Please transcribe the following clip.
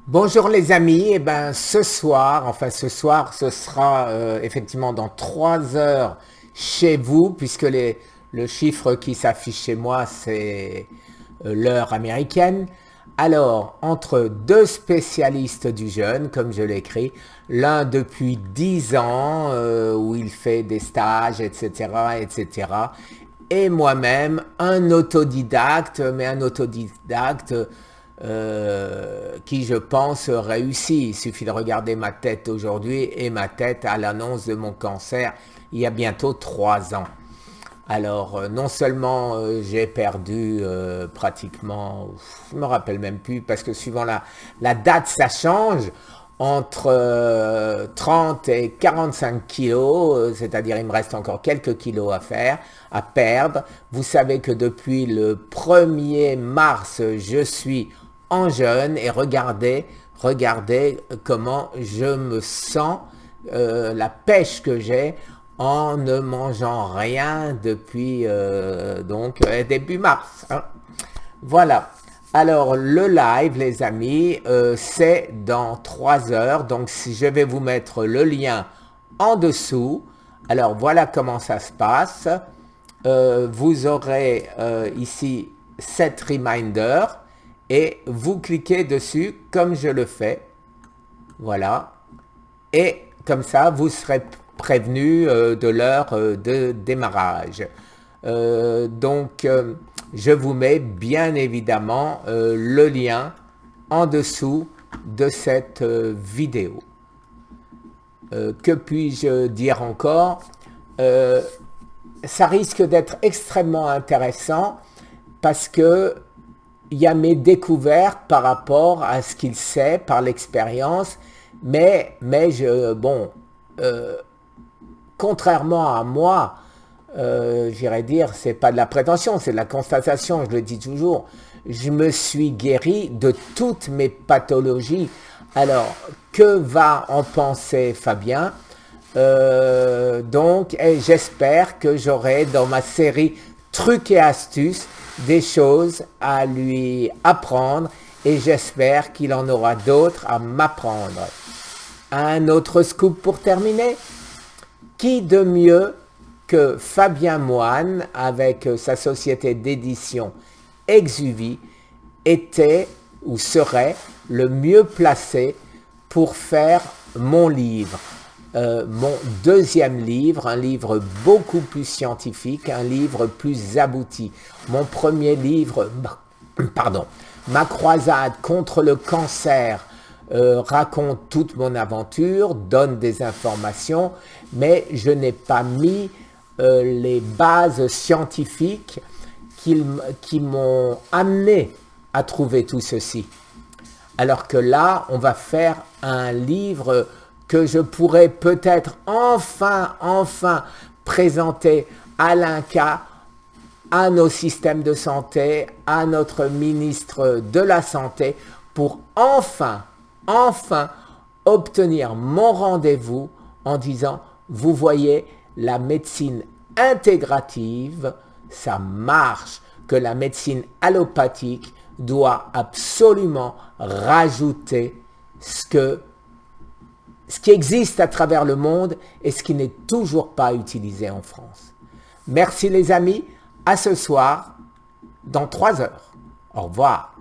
Bonjour les amis, et ben ce soir, ce sera effectivement dans 3 heures chez vous, puisque le chiffre qui s'affiche chez moi c'est l'heure américaine. Alors, entre deux spécialistes du jeûne, comme je l'écris, l'un depuis 10 ans, où il fait des stages, etc., etc., et moi-même, un autodidacte, mais un autodidacte qui, je pense, réussit. Il suffit de regarder ma tête aujourd'hui et ma tête à l'annonce de mon cancer il y a bientôt 3 ans. Alors, non seulement j'ai perdu pratiquement, je me rappelle même plus, parce que suivant la date, ça change, entre 30 et 45 kilos, c'est-à-dire il me reste encore quelques kilos à perdre. Vous savez que depuis le 1er mars, je suis en jeûne et regardez comment je me sens, la pêche que j'ai en ne mangeant rien depuis début mars, hein. Voilà. Alors le live les amis, c'est dans 3 heures. Donc si je vais vous mettre le lien en dessous. Alors voilà comment ça se passe. Vous aurez ici cette reminder et vous cliquez dessus comme je le fais. Voilà. Et comme ça, vous serez prévenu de l'heure de démarrage. Je vous mets bien évidemment le lien en dessous de cette vidéo. Que puis-je dire encore? Ça risque d'être extrêmement intéressant parce que il y a mes découvertes par rapport à ce qu'il sait par l'expérience, mais contrairement à moi, j'irais dire, c'est pas de la prétention, c'est de la constatation, je le dis toujours, je me suis guéri de toutes mes pathologies. Alors, que va en penser Fabien? Et j'espère que j'aurai dans ma série trucs et astuces des choses à lui apprendre et j'espère qu'il en aura d'autres à m'apprendre. Un autre scoop pour terminer. Qui de mieux que Fabien Moine avec sa société d'édition Exuvie était ou serait le mieux placé pour faire mon livre, mon deuxième livre, un livre beaucoup plus scientifique, un livre plus abouti. Mon premier livre, Ma croisade contre le cancer, raconte toute mon aventure, donne des informations, mais je n'ai pas mis les bases scientifiques qui m'ont amené à trouver tout ceci. Alors que là, on va faire un livre que je pourrais peut-être enfin présenter à l'INCa, à nos systèmes de santé, à notre ministre de la Santé, pour enfin obtenir mon rendez-vous en disant, vous voyez, la médecine intégrative, ça marche, que la médecine allopathique doit absolument rajouter ce qui existe à travers le monde et ce qui n'est toujours pas utilisé en France. Merci les amis, à ce soir, dans 3 heures. Au revoir.